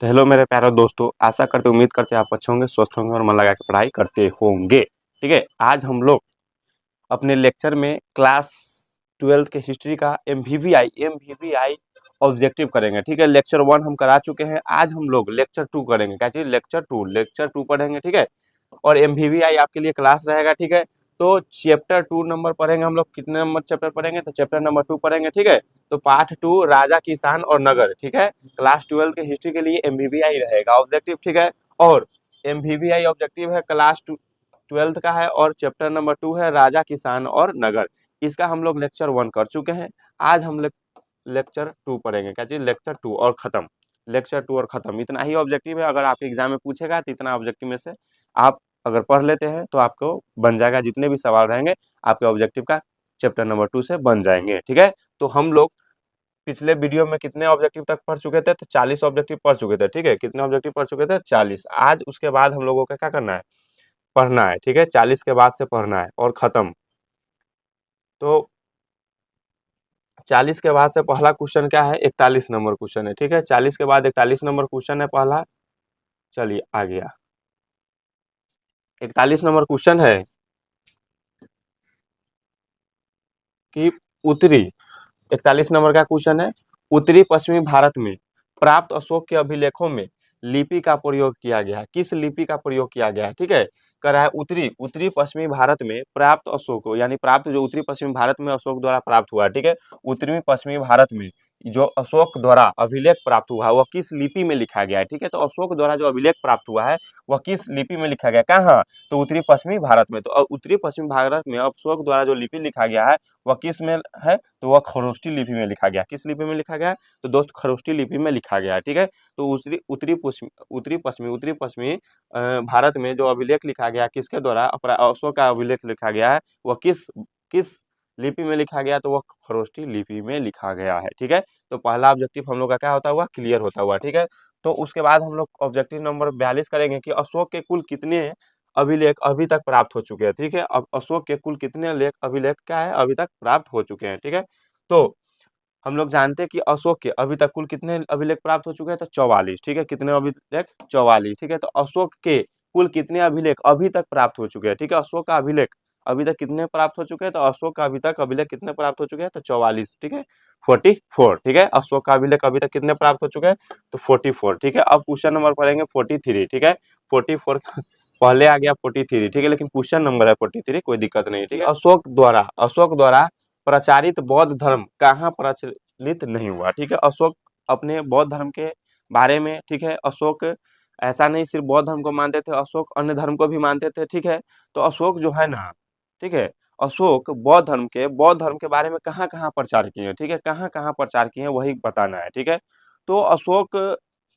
तो हेलो मेरे प्यारे दोस्तों, आशा करते उम्मीद करते आप अच्छे होंगे, स्वस्थ होंगे और मन लगा के पढ़ाई करते होंगे। ठीक है, आज हम लोग अपने लेक्चर में क्लास 12 के हिस्ट्री का एमवीवीआई ऑब्जेक्टिव करेंगे। ठीक है, लेक्चर 1 हम करा चुके हैं, आज हम लोग लेक्चर 2 करेंगे। क्या चीज? लेक्चर 2 पढ़ेंगे। ठीक है, और एमवीवीआई आपके लिए क्लास रहेगा। ठीक है, तो चैप्टर 2 नंबर पढ़ेंगे हम लोग। कितने नंबर चैप्टर पढ़ेंगे? तो चैप्टर नंबर 2 पढ़ेंगे। ठीक है, तो पार्ट 2 राजा, किसान और नगर। ठीक है, क्लास 12 के हिस्ट्री के लिए एमवीवीआई रहेगा ऑब्जेक्टिव। ठीक है, और एमवीवीआई ऑब्जेक्टिव है क्लास 12th का है, और चैप्टर नंबर 2 है राजा, किसान और नगर। इसका हम लोग लेक्चर 1 कर चुके हैं। आज हम लेक्चर 2 पढ़ेंगे। क्या चीज? लेक्चर 2 और खत्म। लेक्चर 2 और खत्म, इतना ही ऑब्जेक्टिव है। अगर आपके एग्जाम में पूछेगा तो इतना ऑब्जेक्टिव में से आप अगर पढ़ लेते हैं तो आपको बन जाएगा। जितने भी सवाल रहेंगे आपके ऑब्जेक्टिव का चैप्टर नंबर 2 से बन जाएंगे। ठीक है, तो हम लोग पिछले वीडियो में कितने ऑब्जेक्टिव तक पढ़ चुके थे? तो 40 ऑब्जेक्टिव पढ़ चुके थे। ठीक है, कितने ऑब्जेक्टिव पढ़ चुके थे? 40। आज उसके बाद हम लोगों का क्या करना है? पढ़ना है। ठीक है, 40 के बाद से पढ़ना है और खत्म। तो 40 के बाद से पहला क्वेश्चन क्या है? 41 नंबर क्वेश्चन है। ठीक है, 40 के बाद 41 नंबर क्वेश्चन है पहला। चलिए आ गया। 41 नंबर क्वेश्चन है कि उत्तरी 41 नंबर का क्वेश्चन है, उत्तरी पश्चिमी भारत में प्राप्त अशोक के अभिलेखों में लिपि का प्रयोग किया गया है। किस लिपि का प्रयोग किया गया है? ठीक है, कह रहा है उत्तरी उत्तरी पश्चिमी भारत में प्राप्त अशोक, यानी प्राप्त जो उत्तरी पश्चिमी भारत में अशोक द्वारा प्राप्त हुआ है। ठीक है, उत्तरी पश्चिमी भारत में जो अशोक द्वारा अभिलेख प्राप्त हुआ है वह किस लिपि में लिखा गया है? ठीक है, तो अशोक द्वारा जो अभिलेख प्राप्त हुआ है वह किस लिपि में लिखा गया? कहाँ? तो उत्तरी पश्चिमी भारत में। तो उत्तरी पश्चिमी भारत में अशोक द्वारा जो लिपि लिखा गया है वह किस में है? तो वह खरोष्टी लिपि में लिखा गया। किस लिपि में लिखा गया? तो दोस्त खरोष्टी लिपि में लिखा गया है। ठीक है, तो उत्तरी पश्चिमी भारत में जो अभिलेख लिखा गया किसके द्वारा? अशोक का अभिलेख लिखा गया है, वह किस किस लिपि में लिखा गया? तो वह खरोष्टी लिपि में लिखा गया है। ठीक है, तो पहला ऑब्जेक्टिव हम लोग का क्या होता हुआ? क्लियर होता हुआ। ठीक है, तो उसके बाद हम लोग ऑब्जेक्टिव नंबर 42 करेंगे कि अशोक के कुल कितने अभिलेख अभी तक प्राप्त हो चुके हैं। ठीक है, अब अशोक के कुल कितने लेख अभिलेख क्या है? अभी तक प्राप्त हो चुके हैं। ठीक है, तो हम लोग जानते हैं कि अशोक के अभी तक कुल कितने अभिलेख प्राप्त हो चुके हैं? तो 44। ठीक है, कितने अभिलेख? 44। ठीक है, तो अशोक के कुल कितने अभिलेख अभी तक प्राप्त हो चुके हैं? ठीक है, अशोक का अभिलेख अभी तक कितने प्राप्त हो चुके हैं? तो अशोक का अभी तक अभिलेख कितने प्राप्त हो चुके हैं? तो 44। ठीक है, 44। ठीक है, अशोक का अभिलेख अभी तक कितने प्राप्त हो चुके हैं? तो 44। ठीक है, अब क्वेश्चन नंबर पढ़ेंगे 43। ठीक है, 44 पहले आ गया 43। ठीक है, लेकिन क्वेश्चन नंबर है 43, कोई दिक्कत नहीं। ठीक है, अशोक द्वारा प्रचारित बौद्ध धर्म कहाँ प्रचलित नहीं हुआ? ठीक है, अशोक अपने बौद्ध धर्म के बारे में, ठीक है, अशोक ऐसा नहीं सिर्फ बौद्ध धर्म को मानते थे, अशोक अन्य धर्म को भी मानते थे। ठीक है, तो अशोक जो है ना, ठीक है, अशोक बौद्ध धर्म के बारे में कहाँ कहाँ प्रचार किए हैं? ठीक है, कहाँ कहाँ प्रचार किए हैं वही बताना है। ठीक है, तो अशोक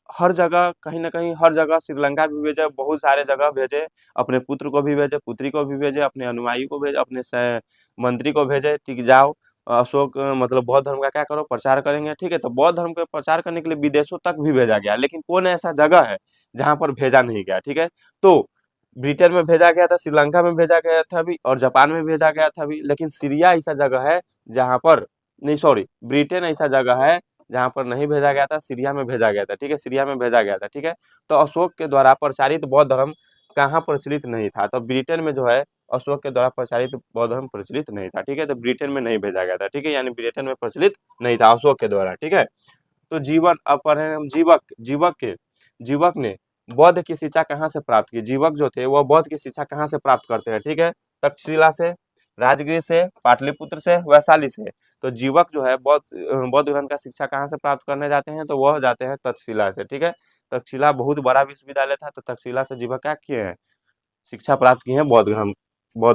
हर जगह कहीं ना कहीं हर जगह श्रीलंका भी भेजे, बहुत सारे जगह भेजे, अपने पुत्र को भी भेजे, पुत्री को भी भेजे, अपने अनुयायी को भेजे, अपने मंत्री को भेजे। ठीक, जाओ अशोक मतलब बौद्ध धर्म का क्या करो? प्रचार करेंगे। ठीक है, तो बौद्ध धर्म का प्रचार करने के लिए विदेशों तक भी भेजा गया, लेकिन कौन ऐसा जगह है जहां पर भेजा नहीं गया? ठीक है, तो ब्रिटेन में भेजा गया था, श्रीलंका में भेजा गया था अभी, और जापान में भेजा गया था अभी, लेकिन सीरिया ऐसा जगह है जहां पर नहीं, सॉरी, ब्रिटेन ऐसा जगह है जहां पर नहीं भेजा गया था, सीरिया में भेजा गया था। ठीक है, सीरिया में भेजा गया था। ठीक है, तो अशोक के द्वारा प्रचारित बौद्ध धर्म कहाँ प्रचलित नहीं था? तो ब्रिटेन में जो है अशोक के द्वारा प्रचारित बौद्ध धर्म प्रचलित नहीं था। ठीक है, तो ब्रिटेन में नहीं भेजा गया था। ठीक है, यानी ब्रिटेन में प्रचलित नहीं था अशोक के द्वारा। ठीक है, तो जीवन अब पढ़े हम जीवक ने बौद्ध की शिक्षा कहाँ से प्राप्त की? जीवक जो थे वह बौद्ध की शिक्षा कहाँ से प्राप्त करते हैं? ठीक है, तक्षशिला से, राजगीर से, पाटलिपुत्र से, वैशाली से। तो जीवक जो है बौद्ध ग्रंथ का शिक्षा कहाँ से प्राप्त करने जाते हैं? तो वह जाते हैं तक्षशिला से। ठीक है, तक्षशिला बहुत बड़ा विश्वविद्यालय था, तो तक्षशिला से जीवक क्या किए हैं? शिक्षा प्राप्त की है बौद्ध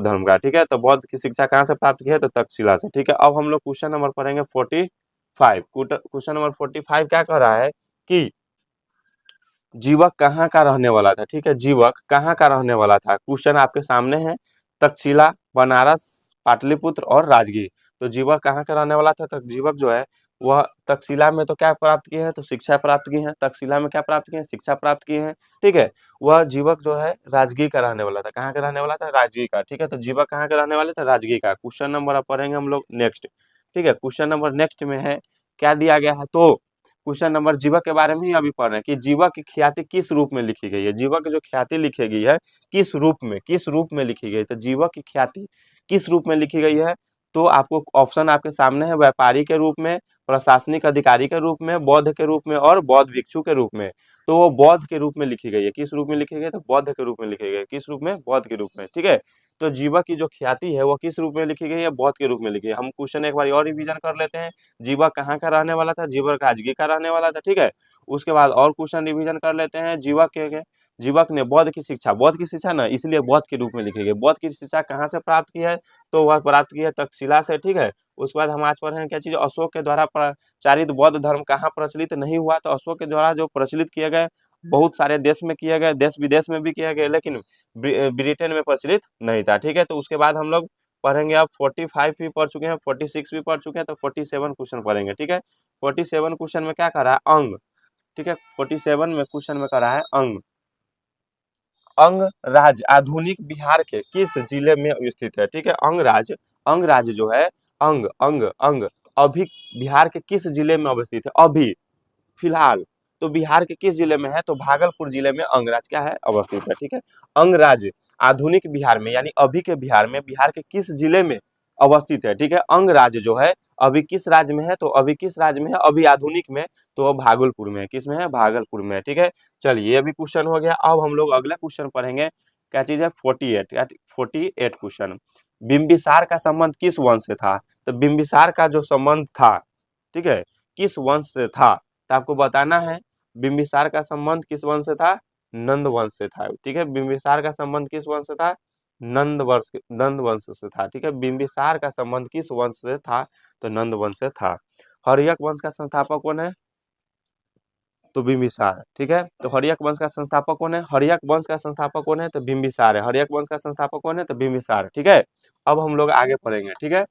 धर्म का। ठीक है, तो बौद्ध की शिक्षा कहाँ से प्राप्त की है? तो तक्षशिला से। ठीक है, अब हम लोग क्वेश्चन नंबर पढ़ेंगे 45। क्वेश्चन नंबर 45 क्या कह रहा है कि जीवक कहाँ का रहने वाला था? ठीक है, जीवक कहाँ का रहने वाला था? क्वेश्चन आपके सामने है, तक्षशिला, बनारस, पाटलिपुत्र और राजगीर। तो जीवक कहाँ का रहने वाला था? तो जीवक जो है वह तक्षशिला में तो क्या प्राप्त किए हैं? तो शिक्षा प्राप्त की है। तक्षशिला में क्या प्राप्त किए हैं? शिक्षा प्राप्त किए हैं। ठीक है, वह जीवक जो है राजगीर का रहने वाला था। कहाँ का रहने वाला था? राजगीर का। ठीक है, तो जीवक कहाँ के रहने वाले थे? राजगीर का। क्वेश्चन नंबर अब पढ़ेंगे हम लोग नेक्स्ट। ठीक है, क्वेश्चन नंबर नेक्स्ट में है क्या दिया गया है? तो क्वेश्चन नंबर जीवक के बारे में ही अभी पढ़ रहे हैं कि जीवक की ख्याति किस रूप में लिखी गई है। जीवक की जो ख्याति लिखी गई है किस रूप में लिखी गई, तो जीवक की ख्याति किस रूप में लिखी गई है, तो आपको ऑप्शन आपके सामने है, व्यापारी के रूप में, प्रशासनिक अधिकारी के रूप में, बौद्ध के रूप में और बौद्ध भिक्षु के रूप में। तो वो बौद्ध के रूप में लिखी गई है। किस रूप में लिखी गई है, तो बौद्ध के रूप में लिखी गई है। किस रूप में, बौद्ध के रूप में, ठीक है। तो जीवक की जो ख्याति है वो किस रूप में लिखी गई है, बौद्ध के रूप में लिखी है। हम क्वेश्चन एक बार और रिवीजन कर लेते हैं। जीवक कहाँ का रहने वाला था, जीवक राजगीर का रहने वाला था, ठीक है। उसके बाद और क्वेश्चन रिवीजन कर लेते हैं। जीवक ने बौद्ध की शिक्षा ना इसलिए बौद्ध के रूप में लिखी गई। बौद्ध की शिक्षा कहाँ से प्राप्त की है, तो वह प्राप्त की है तक्षशिला से, ठीक है। उसके बाद हम आज पढ़ रहे हैं क्या चीज, अशोक के द्वारा प्रचारित बौद्ध धर्म कहाँ प्रचलित नहीं हुआ, तो अशोक के द्वारा जो प्रचलित किए गए बहुत सारे देश में किए गए, देश विदेश में भी किए गए, लेकिन ब्रिटेन में प्रचलित नहीं था, ठीक है। तो उसके बाद हम लोग पढ़ेंगे, अब 45 भी पढ़ चुके हैं, 46 भी पढ़ चुके हैं, तो 47 क्वेश्चन पढ़ेंगे, ठीक है। 47 क्वेश्चन में क्या कर रहा है, अंग, ठीक है। 47 में क्वेश्चन में कर रहा है अंग। अंगराज आधुनिक बिहार के किस जिले में स्थित है, ठीक है। अंगराज जो है, अंग अंग अंग अभी बिहार के किस जिले में अवस्थित है, अभी फिलहाल, तो बिहार के किस जिले में है, तो भागलपुर जिले में अंगराज क्या है, अवस्थित है, ठीक है। अंगराज आधुनिक बिहार में यानी अभी के बिहार में, बिहार के किस जिले में अवस्थित है, ठीक है। अंगराज जो है अभी किस राज्य में है, तो अभी किस राज्य में है, अभी आधुनिक में, तो भागलपुर में है। किस में है, भागलपुर में है, ठीक है। चलिए ये भी क्वेश्चन हो गया। अब हम लोग अगला क्वेश्चन पढ़ेंगे, क्या चीज है, 48 क्वेश्चन। बिंबिसार का संबंध किस वंश से था, तो बिंबिसार का जो संबंध था, ठीक है, किस वंश से था, तो आपको बताना है बिंबिसार का संबंध किस वंश से था, नंद वंश से था, ठीक है। बिंबिसार का संबंध किस वंश से था, नंद वंश से था, ठीक है। बिंबिसार का संबंध किस वंश से था, तो नंद वंश से था। हर्यक वंश का संस्थापक कौन है, तो बिंबिसार, ठीक है। तो हर्यक वंश का संस्थापक कौन है, हर्यक वंश का संस्थापक कौन है, तो बिंबिसार है। हर्यक वंश का संस्थापक कौन है, तो बिंबिसार, ठीक है। अब हम लोग आगे पढ़ेंगे, ठीक है,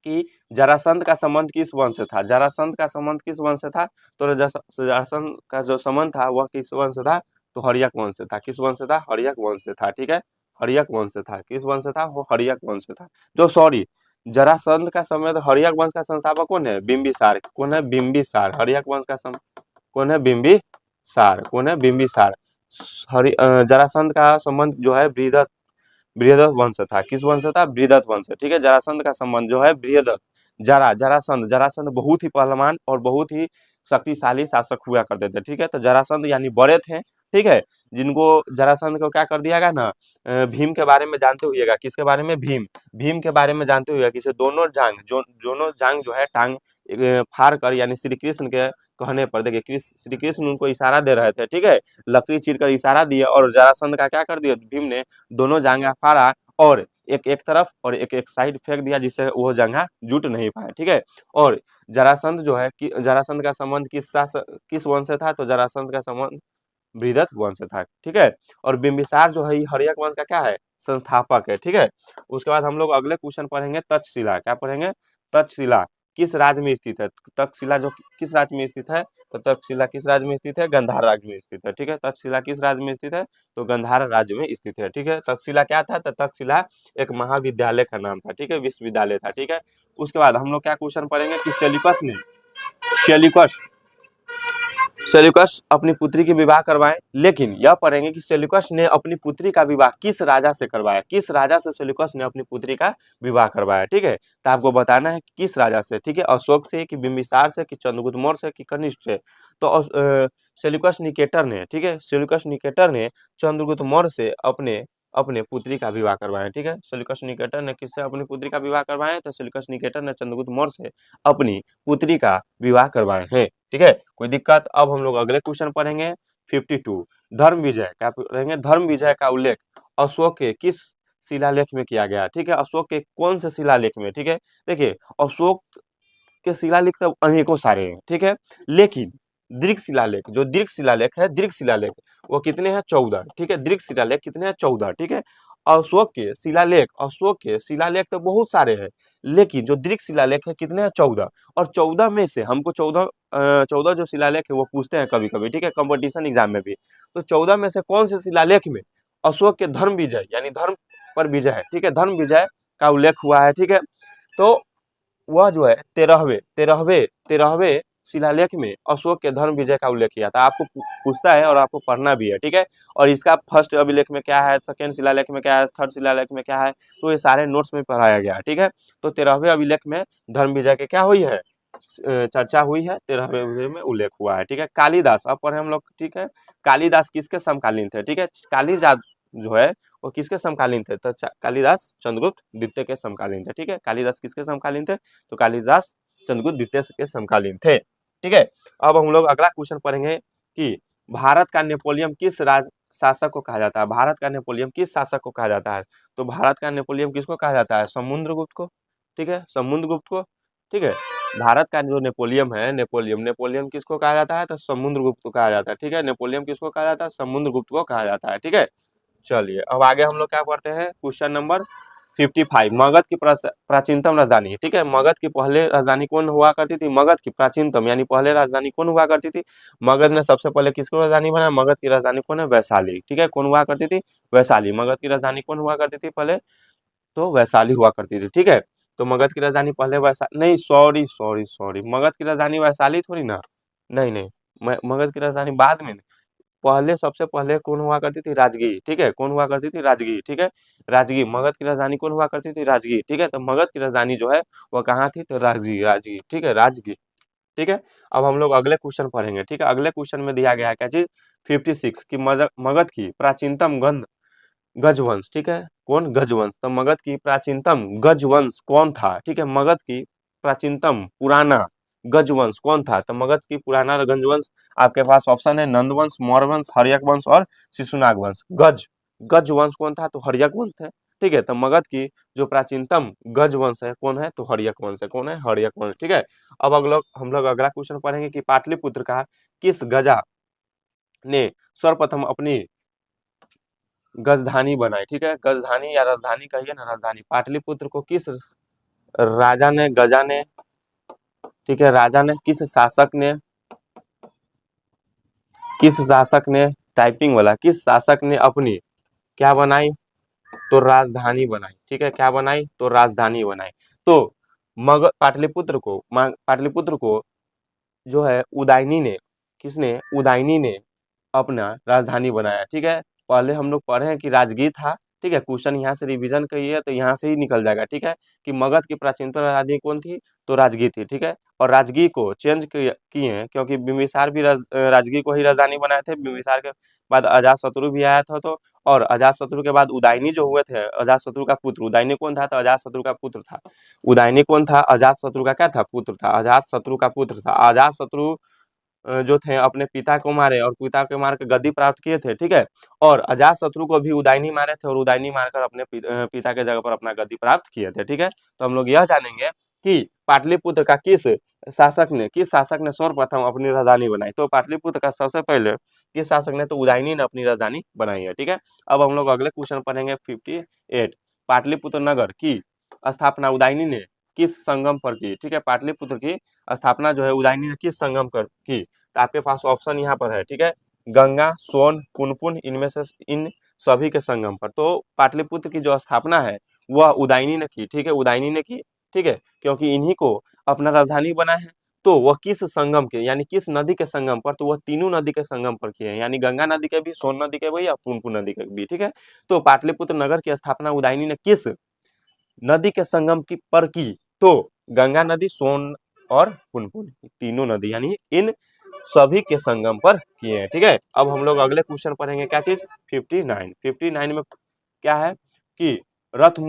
कि जरासंध का संबंध किस वंश से था। जरासंध का संबंध किस वंश से था, तो जरासंध का जो संबंध था वह किस वंश से था, तो हर्यक वंश से था। किस वंश से था, हर्यक वंश से था, ठीक है। हर्यक वंश से था, किस वंश से था, वो हर्यक वंश से था। जो सॉरी जरासंध का समय, तो हर्यक वंश का संस्थापक कौन है, बिंबिसार, कौन है, बिंबिसार। हर्यक वंश का कौन है, बिंबिसार, कौन है, बिंबिसार। जरासंध का संबंध जो है बृहदत्त वंश था। किस वंश था, बृहदत्त वंश, ठीक है। जरासंध का संबंध जो है बृहदत्त, जरासंध बहुत ही पहलवान और बहुत ही शक्तिशाली शासक हुआ करते थे, ठीक है। तो जरासंध यानी बड़े थे, ठीक है। जिनको जरासंध को क्या कर दिया गया ना, भीम के बारे में जानते हुएगा, किसके बारे में, भीम के बारे में जानते हुए किसे, दोनों जांग जो है टांग फाड़ कर, यानी श्री कृष्ण के कहने पर, देखिए श्री कृष्ण उनको इशारा दे रहे थे, ठीक है। लकड़ी चीर कर इशारा दिया और जरासंध का क्या कर दिया, भीम ने दोनों जांघा फाड़ा और एक एक तरफ और एक एक साइड फेंक दिया, जिससे वो जंगा जुट नहीं पाए, ठीक है। और जरासंध जो है कि जरासंध का संबंध किस वंश से था, तो जरासंध का संबंध बृहदत्त वंश से था, ठीक है। और बिंबिसार जो है हर्यक वंश का क्या है, संस्थापक है, ठीक है। उसके बाद हम लोग अगले क्वेश्चन पढ़ेंगे, तक्षशिला, क्या पढ़ेंगे, तक्षशिला किस राज्य में स्थित है। तक्षशिला जो किस राज्य में स्थित है, तो तक्षशिला किस राज्य में स्थित है, गांधार राज्य में स्थित है, ठीक है। तक्षशिला किस राज्य में स्थित है, तो गांधार राज्य में स्थित है, ठीक है। तक्षशिला क्या था, तो तक्षशिला एक महाविद्यालय का नाम था, ठीक है, विश्वविद्यालय था, ठीक है। उसके बाद हम लोग क्या क्वेश्चन पढ़ेंगे कि सेल्यूकस सेल्यूकस अपनी पुत्री की विवाह करवाए, लेकिन यह पढ़ेंगे कि सेल्यूकस ने अपनी पुत्री का विवाह किस राजा से करवाया, किस राजा से सेल्यूकस ने अपनी पुत्री का विवाह करवाया, ठीक है। तो आपको बताना है कि किस राजा से, ठीक है। अशोक से, कि बिंबिसार से, कि चंद्रगुप्त मौर्य से, कि कनिष्क से। तो सेल्यूकस निकेटर ने, ठीक है, सेल्यूकस निकेटर ने चंद्रगुप्त मौर्य से अपने अपने पुत्री का विवाह करवाया, ठीक है। सेल्यूकस निकेटर ने किससे अपनी पुत्री का विवाह करवाया, तो सेल्यूकस निकेटर ने चंद्रगुप्त मौर्य से अपनी पुत्री का विवाह करवाए हैं, ठीक है। कोई दिक्कत। अब हम लोग अगले क्वेश्चन पढ़ेंगे 52, धर्म विजय, क्या पढ़ेंगे, धर्म विजय का उल्लेख अशोक के किस शिलालेख में किया गया, ठीक है। अशोक के कौन से शिलालेख में, ठीक है। देखिए अशोक के शिलालेख तो अनेकों सारे हैं, ठीक है, लेकिन दीर्घ शिलालेख, जो दीर्घ शिलालेख है, दीर्घ शिलालेख वो कितने हैं, 14, ठीक है। दीर्घ शिलालेख कितने हैं, 14, ठीक है। अशोक के शिलालेख तो बहुत सारे हैं, लेकिन जो दीर्घ शिलालेख है कितने हैं, 14। और 14 में से हमको 14 जो शिलालेख है वो पूछते हैं कभी कभी, ठीक है, कंपटीशन एग्जाम में भी। तो 14 में से कौन से शिलालेख में अशोक के धर्म विजय यानी धर्म पर विजय है, ठीक है, धर्म विजय का उल्लेख हुआ है, ठीक है। तो वह जो है तेरहवे शिलालेख में अशोक के धर्म विजय का उल्लेख किया था? आपको पूछता है और आपको पढ़ना भी है, ठीक है। और इसका फर्स्ट अभिलेख में क्या है, सेकंड शिलालेख में क्या है, थर्ड शिलालेख में क्या है, तो ये सारे नोट्स में पढ़ाया गया है, ठीक है। तो 13वें अभिलेख में धर्म विजय के क्या हुई है, चर्चा हुई है, 13वें अभिलेख में उल्लेख हुआ है, ठीक है। कालिदास, अब पढ़े हम लोग, ठीक है। कालिदास किसके समकालीन थे, ठीक है। कालिदास जो है वो किसके समकालीन थे, तो कालिदास चंद्रगुप्त द्वितीय के समकालीन थे, ठीक है। कालिदास किसके समकालीन थे, तो कालिदास चंद्रगुप्त द्वितीय के समकालीन थे, ठीक है। अब हम लोग अगला क्वेश्चन पढ़ेंगे कि भारत का नेपोलियन किस राज शासक को कहा जाता है, भारत का नेपोलियन किस शासक को कहा जाता है, तो भारत का नेपोलियन किसको कहा जाता है, समुद्रगुप्त को, ठीक है, समुद्रगुप्त को, ठीक है। भारत का जो नेपोलियन है, नेपोलियन नेपोलियन किसको कहा जाता है, तो समुद्रगुप्त को कहा जाता है, ठीक है। नेपोलियन किसको कहा जाता है, समुद्रगुप्त को कहा जाता है, ठीक है। चलिए अब आगे हम लोग क्या पढ़ते हैं, क्वेश्चन नंबर 55, मगध की प्राचीनतम राजधानी, ठीक है। मगध की पहले राजधानी कौन हुआ करती थी, मगध की प्राचीनतम यानी पहले राजधानी कौन हुआ करती थी, मगध ने सबसे पहले किसको राजधानी बनाया, मगध की राजधानी कौन है, वैशाली, ठीक है। कौन हुआ करती थी, वैशाली, मगध की राजधानी कौन हुआ करती थी पहले, तो वैशाली हुआ करती थी, ठीक है। तो मगध की राजधानी पहले वैशाली नहीं, सॉरी सॉरी सॉरी, मगध की राजधानी वैशाली थोड़ी ना, नहीं नहीं, मगध की राजधानी बाद में, पहले सबसे पहले कौन हुआ करती थी, राजगीर, ठीक है। कौन हुआ करती थी, राजगीर, ठीक है। राजगीर, मगध की राजधानी कौन हुआ करती थी, राजगीर, ठीक है। तो मगध की राजधानी जो है वो कहाँ थी, तो राजगीर, राजगीर, ठीक है, राजगीर, ठीक है। अब हम लोग अगले क्वेश्चन पढ़ेंगे, ठीक है। अगले क्वेश्चन में दिया गया है क्या चीज, 56 की मगध की प्राचीनतम गजवंश, ठीक है। कौन, गजवंश, तो मगध की प्राचीनतम गजवंश कौन था, ठीक है। मगध की प्राचीनतम पुराना गजवंश कौन था, तो मगध की पुराना गजवंश आपके पास ऑप्शन है नंदवंश, मौर्यवंश, हर्यक वंश और शिशुनाग वंश। गजवंश कौन था, तो हर्यक वंश थे, ठीक है। तो मगध की जो प्राचीनतम गजवंश है कौन है, तो हर्यक वंश है, कौन है, हर्यक वंश, ठीक है। अब हम लोग अगला क्वेश्चन पढ़ेंगे कि पाटलिपुत्र का किस गजा ने सर्वप्रथम अपनी गजधानी बनाई, ठीक है। गजधानी या राजधानी कहिए ना, राजधानी, पाटलिपुत्र को किस राजा ने, गजा ने, ठीक है, राजा ने, किस शासक ने, टाइपिंग वाला, किस शासक ने अपनी क्या बनाई, तो राजधानी बनाई, ठीक है। क्या बनाई, तो राजधानी बनाई। तो पाटलिपुत्र को जो है उदयनी ने, किसने, उदयनी ने अपना राजधानी बनाया, ठीक है। पहले हम लोग पढ़े हैं कि राजगीर था, ठीक है। क्वेश्चन यहाँ से रिवीजन करिए तो यहाँ से ही निकल जाएगा, ठीक है, कि मगध की प्राचीनतम राजधानी कौन थी, तो राजगीर थी, ठीक है। और राजगीर को चेंज किए हैं क्योंकि बिंबिसार भी राजगीर को ही राजधानी बनाए थे। बिंबिसार के बाद अजातशत्रु भी आया था, तो और अजातशत्रु के बाद उदयनी जो हुए थे, अजातशत्रु का पुत्र, उदयनी कौन था, तो अजातशत्रु का पुत्र था। उदयनी कौन था, अजातशत्रु का क्या था, पुत्र था, अजातशत्रु का पुत्र था। अजातशत्रु जो थे अपने पिता को मारे और पिता को मार के गद्दी प्राप्त किए थे, ठीक है। और अजातशत्रु को भी उदयनी मारे थे और उदयनी मारकर अपने पिता के जगह पर अपना गद्दी प्राप्त किए थे, ठीक है। तो हम लोग यह जानेंगे कि पाटलिपुत्र का किस शासक ने सर्वप्रथम अपनी राजधानी बनाई, तो पाटलिपुत्र का सबसे पहले किस शासक ने, तो उदयनी ने अपनी राजधानी बनाई है, ठीक है। अब हम लोग अगले क्वेश्चन पढ़ेंगे 58, पाटलिपुत्र नगर की स्थापना उदयनी ने किस संगम पर की, ठीक है। पाटलिपुत्र की स्थापना जो है उदयनी ने किस संगम कर की, तो आपके पास ऑप्शन यहाँ पर है, ठीक है, गंगा, सोन, पुनपुन, इनमें से इन सभी के संगम पर। तो पाटलिपुत्र की जो स्थापना है वह उदयनी ने की, ठीक है, उदयनी ने की, ठीक है, क्योंकि इन्हीं को अपना राजधानी बना है। तो वह किस संगम के यानी किस नदी के संगम पर, तो वह तीनों नदी के संगम पर किए हैं, यानी गंगा नदी के भी, सोन नदी के भी या पुनपुन नदी के भी, ठीक है। तो पाटलिपुत्र नगर की स्थापना उदयनी ने किस नदी के संगम की पर की, तो गंगा नदी, सोन और पुनपुन, तीनों नदी यानी इन सभी के संगम पर किए हैं, ठीक है। अब हम लोग अगले क्वेश्चन पढ़ेंगे, क्या चीज, 59 में क्या है कि रथ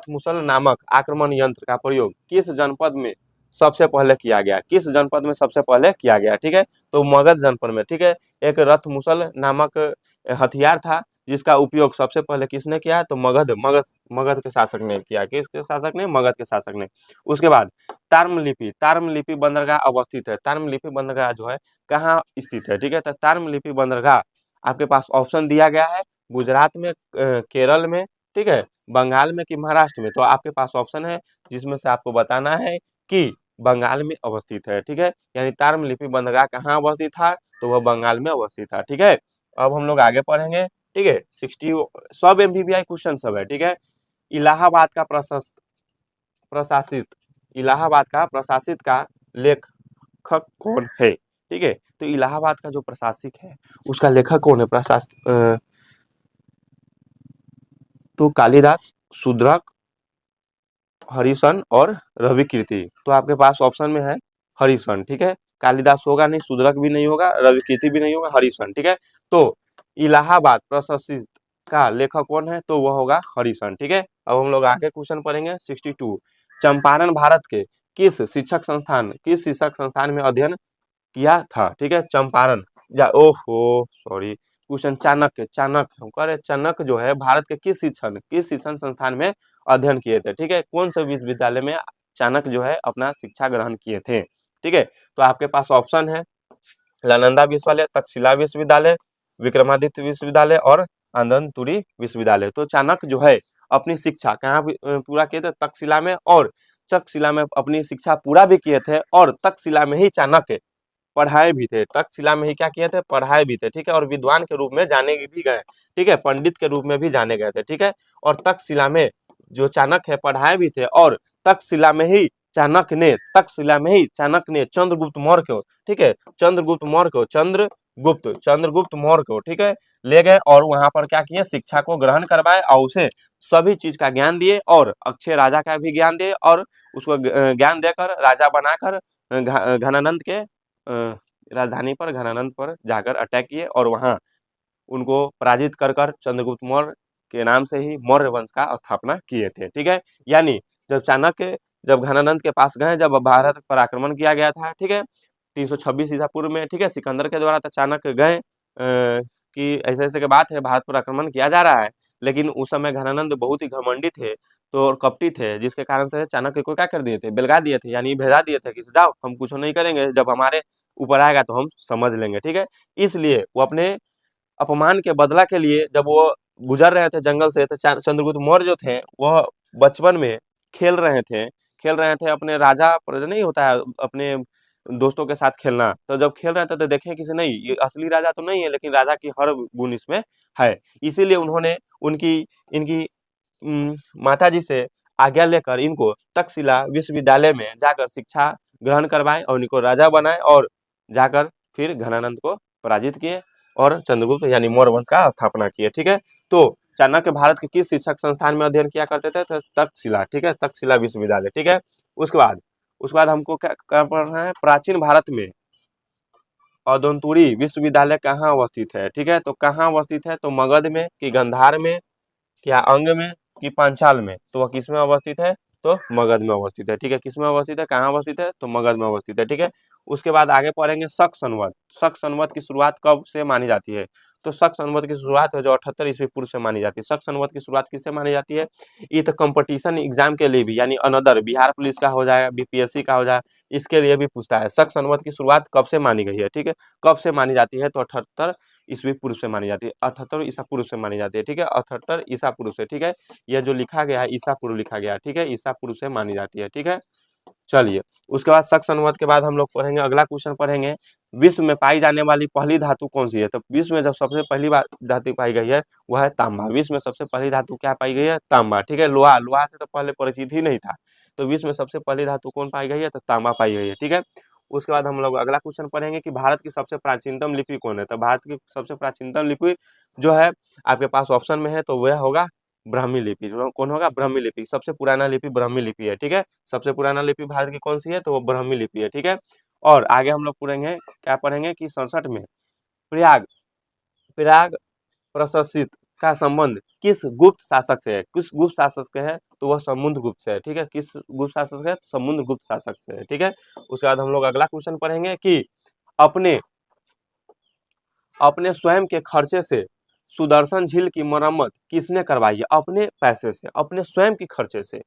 मुसल नामक आक्रमण यंत्र का प्रयोग किस जनपद में सबसे पहले किया गया, किस जनपद में सबसे पहले किया गया, ठीक है। तो मगध जनपद में, ठीक है। एक रथ मुसल नामक हथियार था जिसका उपयोग सबसे पहले किसने किया, तो मगध मगध मगध के शासक ने किया, किसके शासक ने, मगध के शासक ने। उसके बाद ताम्रलिपि बंदरगाह अवस्थित है, ताम्रलिपि बंदरगाह जो है कहाँ स्थित है, ठीक है। तो ताम्रलिपि बंदरगाह आपके पास ऑप्शन दिया गया है गुजरात में, केरल में, ठीक है, बंगाल में कि महाराष्ट्र में। तो आपके पास ऑप्शन है जिसमें से आपको बताना है कि बंगाल में अवस्थित है, ठीक है। यानी ताम्रलिपि बंदरगाह कहाँ अवस्थित था, तो वह बंगाल में अवस्थित था, ठीक है। अब हम लोग आगे पढ़ेंगे, ठीक है। 60 सब एमपीबीआई क्वेश्चन सब है, ठीक है। इलाहाबाद का प्रशासित का लेख लेखक कौन है? ठीक है, तो इलाहाबाद का जो प्रशासक है उसका लेखक कौन है? तो कालिदास, शूद्रक, हरिशन और रवि कीर्ति। तो आपके पास ऑप्शन में है हरिशन। ठीक है, कालिदास होगा नहीं, शूद्रक भी नहीं होगा, रवि कीर्ति भी नहीं होगा, हरिशन। ठीक है, तो इलाहाबाद प्रशासित का लेखक कौन है? तो वह होगा हरिशन। ठीक है, अब हम लोग आगे क्वेश्चन पढ़ेंगे 62। चंपारण भारत के किस शिक्षक संस्थान में अध्ययन किया था? ठीक है, चंपारण ओहो सॉरी, क्वेश्चन चाणक्य चाणक्य हम कह रहे चाणक्य जो है भारत के किस शिक्षण संस्थान में अध्ययन किए थे? ठीक है, कौन से विश्वविद्यालय में चाणक्य जो है अपना शिक्षा ग्रहण किए थे? ठीक है, तो आपके पास ऑप्शन है नालंदा विश्वविद्यालय, तक्षशिला विश्वविद्यालय, विक्रमादित्य विश्वविद्यालय और आनंदपुरी विश्वविद्यालय। तो चाणक्य जो है अपनी शिक्षा कहाँ पूरा किए थे? तक्षशिला में, और तक्षशिला में अपनी शिक्षा पूरा भी किए थे, और तक्षशिला में ही चाणक्य पढ़ाए भी थे। तक्षशिला में ही क्या किए थे? पढ़ाए भी थे। ठीक है, और विद्वान के रूप में जाने भी गए। ठीक है, पंडित के रूप में भी जाने गए थे। ठीक है, और तक्षशिला में जो चाणक्य है पढ़ाए भी थे, और तक्षशिला में ही चाणक्य ने चंद्रगुप्त मौर्य को, ठीक है, चंद्रगुप्त मौर्य को, ठीक है, ले गए और वहां पर क्या किए? शिक्षा को ग्रहण करवाए और उसे सभी चीज का ज्ञान दिए, और अक्षय राजा का भी ज्ञान दिए, और उसको ज्ञान देकर राजा बनाकर घनानंद के राजधानी पर, घनानंद पर जाकर अटैक किए, और वहां उनको पराजित कर चंद्रगुप्त मौर्य के नाम से ही मौर्य वंश का स्थापना किए थे। ठीक है, यानी जब घनानंद के पास गए, जब भारत पर आक्रमण किया गया था, ठीक है, 326 ईसा पूर्व में, ठीक है, सिकंदर के द्वारा, तो चाणक्य गए कि ऐसे ऐसे के बात है, भारत पर आक्रमण किया जा रहा है, लेकिन उस समय घनानंद बहुत ही घमंडी थे, तो और कपटी थे, जिसके कारण से चाणक्य को क्या कर दिए थे? बेलगा दिए थे, यानी भेजा दिए थे कि जाओ, हम कुछ नहीं करेंगे, जब हमारे ऊपर आएगा तो हम समझ लेंगे। ठीक है, इसलिए वो अपने अपमान के बदला के लिए जब वो गुजर रहे थे जंगल से, तो चंद्रगुप्त मौर्य जो थे वह बचपन में खेल रहे थे अपने राजा पर, नहीं होता है अपने दोस्तों के साथ खेलना, तो जब खेल रहे थे तो देखे किसी, नहीं ये असली राजा तो नहीं है, लेकिन राजा की हर गुण इसमें है। इसीलिए उन्होंने उनकी इनकी माता जी से आज्ञा लेकर इनको तक्षशिला विश्वविद्यालय में जाकर शिक्षा ग्रहण करवाए, और इनको राजा बनाए, और जाकर फिर घनानंद को पराजित किए, और चंद्रगुप्त यानी मौर्य वंश का स्थापना किए। ठीक है, तो चाणक्य भारत के किस शिक्षक संस्थान में अध्ययन किया करते थे? तो तक्षशिला। ठीक है, तक्षशिला विश्वविद्यालय। ठीक है, उसके बाद हमको क्या पढ़ना है? प्राचीन भारत में अदंतुरी विश्वविद्यालय कहाँ अवस्थित है? ठीक है, तो कहाँ अवस्थित है? तो मगध में, कि गंधार में, क्या अंग में, कि पांचाल में? तो वह किसमें अवस्थित है? तो मगध में अवस्थित है। ठीक है, किसमें अवस्थित है? कहाँ अवस्थित है? तो मगध में अवस्थित है। ठीक है, उसके बाद आगे पढ़ेंगे शक संवत। शक संवत की शुरुआत कब से मानी जाती है? तो शक संवत की शुरुआत है जो 78 ईस्वी पूर्व से मानी जाती है। शक संवत की शुरुआत किससे मानी जाती है? ये तो कंपटीशन एग्जाम के लिए भी, यानी अनदर बिहार पुलिस का हो जाएगा, बीपीएससी का हो जाएगा, इसके लिए भी पूछता है शक संवत की शुरुआत कब से मानी गई है। ठीक है, कब से मानी जाती है? तो 78 ईस्वी पूर्व से मानी जाती है, 78 ईसा पूर्व से मानी जाती है। ठीक है, 78 ईसा पूर्व से। ठीक है, यह जो लिखा गया है ईसा पूर्व लिखा गया है। ठीक है, ईसा पूर्व से मानी जाती है। ठीक है, चलिए, उसके बाद शक संवत के बाद हम लोग पढ़ेंगे, अगला क्वेश्चन पढ़ेंगे, विश्व में पाई जाने वाली पहली धातु कौन सी है? तो विश्व में जब सबसे पहली बार धातु पाई गई है वह है तांबा। विश्व में सबसे पहली धातु क्या पाई गई है? तांबा। ठीक है, लोहा, लोहा से तो पहले परिचित ही नहीं था, तो विश्व में सबसे पहली धातु कौन पाई गई है? तो तांबा पाई गई है। ठीक है, उसके बाद हम लोग अगला क्वेश्चन पढ़ेंगे कि भारत की सबसे प्राचीनतम लिपि कौन है? तो भारत की सबसे प्राचीनतम लिपि जो है आपके पास ऑप्शन में है, तो वह होगा ब्राह्मी लिपि। कौन होगा? ब्राह्मी लिपि। सबसे पुराना लिपि ब्राह्मी लिपि है। ठीक है, सबसे पुराना लिपि भारत की कौन सी है? तो वो ब्राह्मी लिपि है। ठीक है, और आगे हम लोग पढ़ेंगे, क्या पढ़ेंगे कि 67 में प्रयाग प्रयाग प्रशासित का संबंध किस गुप्त शासक से है? किस गुप्त शासक से है? तो वह समुद्रगुप्त से है। ठीक है, किस गुप्त शासक से है? समुद्रगुप्त शासक से है। ठीक है, उसके बाद हम लोग अगला क्वेश्चन पढ़ेंगे कि अपने अपने स्वयं के खर्चे से सुदर्शन झील की मरम्मत किसने करवाई है? अपने पैसे से, अपने स्वयं के खर्चे से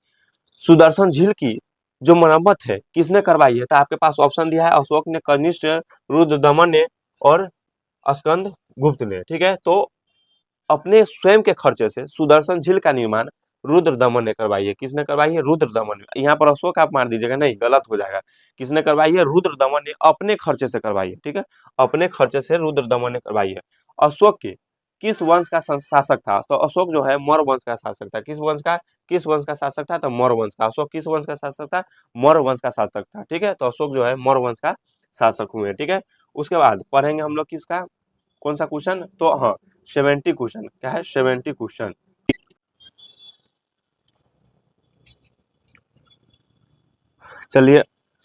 सुदर्शन झील की जो मरम्मत है किसने करवाई है? तो आपके पास ऑप्शन दिया है अशोक ने, कनिष्ठ, रुद्रदमन ने और स्कंद गुप्त ने। ठीक है, तो अपने स्वयं के खर्चे से सुदर्शन झील का निर्माण रुद्रदमन ने करवाई है। किसने करवाई है? रुद्रदमन ने। यहाँ पर अशोक आप मार दीजिएगा, नहीं, गलत हो जाएगा। किसने करवाई है? रुद्रदमन ने अपने खर्चे से करवाई है। ठीक है, अपने खर्चे से रुद्रदमन ने करवाई है। अशोक के किस वंश का शासक था? तो अशोक जो है मौर्य वंश का शासक था। किस वंश का शासक था? तो मौर्य वंश का। अशोक किस वंश का शासक था? मौर्य वंश का शासक था। ठीक है, तो अशोक जो है मौर्य वंश का शासक हुए, ठीक है। उसके बाद पढ़ेंगे हम लोग किसका, कौन सा क्वेश्चन, तो हाँ 70 क्वेश्चन, क्या है 70 क्वेश्चन। चलिए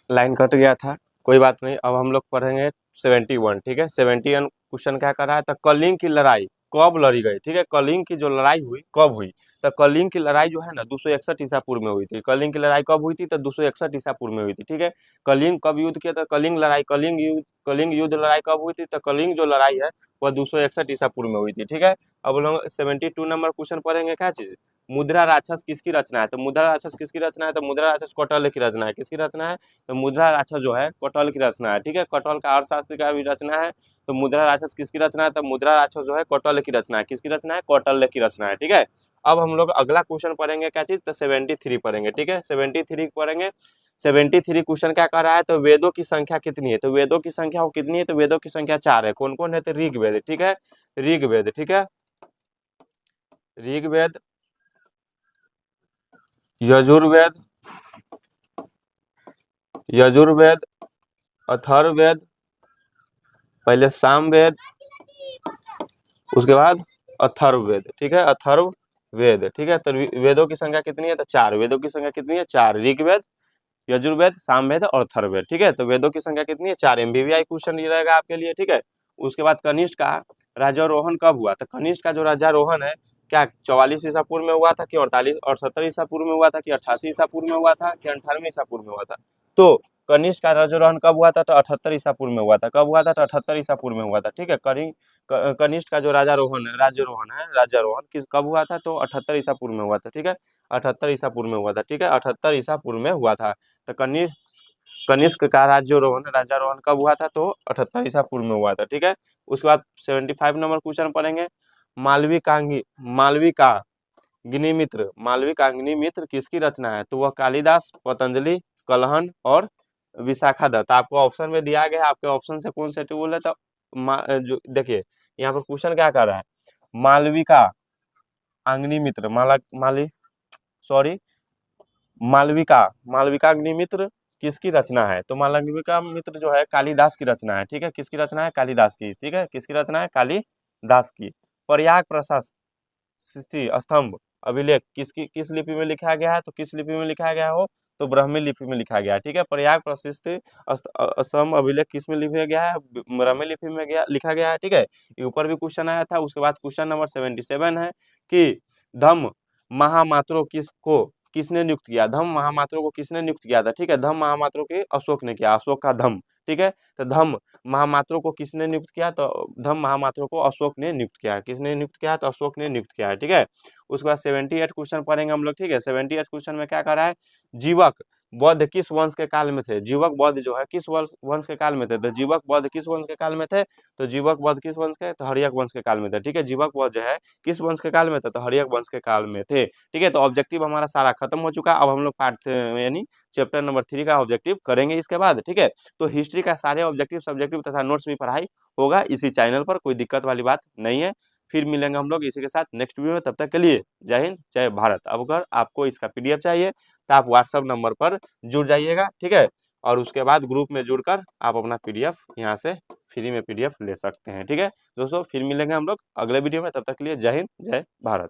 लाइन कट गया था, कोई बात नहीं, अब हम लोग पढ़ेंगे 71, ठीक है। 71 क्वेश्चन क्या कर रहा है, तो कलिंग की लड़ाई कब लड़ी गई, ठीक है। कलिंग की जो लड़ाई हुई कब हुई, तो कलिंग की लड़ाई जो है ना 261 ईसा पूर्व में हुई थी। कलिंग की लड़ाई कब हुई थी, तो 261 ईसा पूर्व में हुई थी, ठीक है। कलिंग कब युद्ध किया था, कलिंग लड़ाई, कलिंग युद्ध लड़ाई कब हुई थी, तो कलिंग जो लड़ाई है वह 261 ईसा पूर्व में हुई थी, ठीक है। अब लोग 72 नंबर क्वेश्चन पढ़ेंगे, क्या चीज, मुद्रा राक्षस किसकी रचना है, तो मुद्रा राक्षस किसकी रचना है, तो मुद्रा राक्षस कौटिल्य की रचना है, किसकी रचना है, तो मुद्रा राक्षस जो है कौटिल्य की रचना है, ठीक है। कौटिल्य का अर्थशास्त्र का भी रचना है, तो मुद्रा राक्षस किसकी रचना है, तो मुद्रा राक्षस जो है कौटिल्य की रचना है, किसकी रचना है, कौटिल्य की रचना है, ठीक है। अब हम लोग अगला क्वेश्चन पढ़ेंगे, क्या चीज, तो 73 पढ़ेंगे, ठीक है। 73 पढ़ेंगे। 73 क्वेश्चन क्या कर रहा है, तो वेदों की संख्या कितनी है, तो वेदों की संख्या वो कितनी है, तो वेदों की संख्या 4 है। कौन कौन है, तो ऋग्वेद, ठीक है, ऋग्वेद, ठीक है, ऋग्वेद, यजुर्वेद, यजुर्वेद, अथर्ववेद, पहले सामवेद, उसके बाद अथर्ववेद, ठीक है, अथर्ववेद, ठीक है। तो वेदों की संख्या कितनी है, तो 4, वेदों की संख्या कितनी है, 4, ऋग्वेद, यजुर्वेद, सामवेद और अथर्ववेद, ठीक है। तो वेदों की संख्या कितनी है, 4, एमबीबीआई क्वेश्चन ये रहेगा आपके लिए, ठीक है। उसके बाद कनिष्क का राजारोहण कब हुआ, तो कनिष्क का जो राजारोहण है, क्या 44 ईसा पूर्व में हुआ था, कि 48 और 70 ईसा पूर्व में हुआ था, कि 88 ईसा पूर्व में हुआ था, कि 98 ईसा पूर्व में हुआ था, तो कनिष्क का राजारोहण कब हुआ था, तो 78 ईसा पूर्व में हुआ था, कब हुआ था, तो 78 ईसा पूर्व में हुआ था, ठीक है। कनिष्क का जो राजारोहण है, राज्यारोहण किस कब हुआ था, तो 78 ईसा पूर्व में हुआ था, ठीक है, 78 ईसा पूर्व में हुआ था, ठीक है, 78 ईसा पूर्व में हुआ था। तो कनिष्क कनिष्क का राजारोहण कब हुआ था, तो 78 ईसा पूर्व में हुआ था, ठीक है। उसके बाद 75 नंबर क्वेश्चन पढ़ेंगे, मालवी का मालवी का अग्निमित्र किसकी रचना है, तो वह कालिदास, पतंजलि, कलहन और विशाखा दत्त। आपको ऑप्शन में दिया गया है, आपके ऑप्शन से कौन सेटिबल है, तो जो देखिए यहाँ पर क्वेश्चन क्या कर रहा है, मालविका अग्निमित्र सॉरी, मालविका मालविका अग्निमित्र किसकी रचना है, तो मालविका मित्र जो है कालिदास की रचना है, ठीक है, किसकी रचना है, कालिदास की, ठीक है, किसकी रचना है, कालिदास की। प्रयाग प्रशस्ति स्तंभ अभिलेख किस लिपि में लिखा गया है, तो किस लिपि में लिखा गया हो, तो ब्राह्मी लिपि में लिखा गया है, ठीक है। प्रयाग प्रशस्ति स्तंभ अभिलेख किस में लिखा गया है, ब्राह्मी लिपि में लिखा गया है, ठीक है। ये ऊपर भी क्वेश्चन आया था। उसके बाद क्वेश्चन नंबर 77 है कि धम्म महामात्रो किसने नियुक्त किया, धम्म महामात्रों को किसने नियुक्त किया था, ठीक है। धम्म महामात्रों के अशोक ने किया, अशोक का धम्म, ठीक है। तो धम्म महामात्रों को किसने नियुक्त किया, तो धम्म महामात्रों को अशोक ने नियुक्त किया है, किसने नियुक्त किया, तो अशोक ने नियुक्त किया है, ठीक है। उसके बाद 78 क्वेश्चन पढ़ेंगे हम लोग, ठीक है। 78 क्वेश्चन में क्या कर रहा है, जीवक बौद्ध किस वंश के काल में थे, जीवक बौद्ध जो है किस वंश के काल में थे, तो जीवक बौद्ध किस वंश के काल में थे, तो जीवक बौद्ध किस वंश के, तो हर्यक वंश के काल में थे, ठीक है। जीवक बौद्ध जो है किस वंश के काल में थे, तो हर्यक वंश के काल में थे, ठीक है। तो ऑब्जेक्टिव हमारा सारा खत्म हो चुका। अब हम लोग पार्ट यानी चैप्टर नंबर 3 का ऑब्जेक्टिव करेंगे इसके बाद, ठीक है। तो हिस्ट्री का सारे ऑब्जेक्टिव सब्जेक्टिव तथा नोट्स भी पढ़ाई होगा इसी चैनल पर, कोई दिक्कत वाली बात नहीं है। फिर मिलेंगे हम लोग इसी के साथ नेक्स्ट वीडियो में, तब तक के लिए जय हिंद जय भारत। अब अगर आपको इसका पीडीएफ चाहिए तो आप व्हाट्सएप नंबर पर जुड़ जाइएगा, ठीक है। और उसके बाद ग्रुप में जुड़कर आप अपना पीडीएफ यहाँ से फ्री में पीडीएफ ले सकते हैं, ठीक है दोस्तों। फिर मिलेंगे हम लोग अगले वीडियो में, तब तक के लिए जय हिंद जय भारत।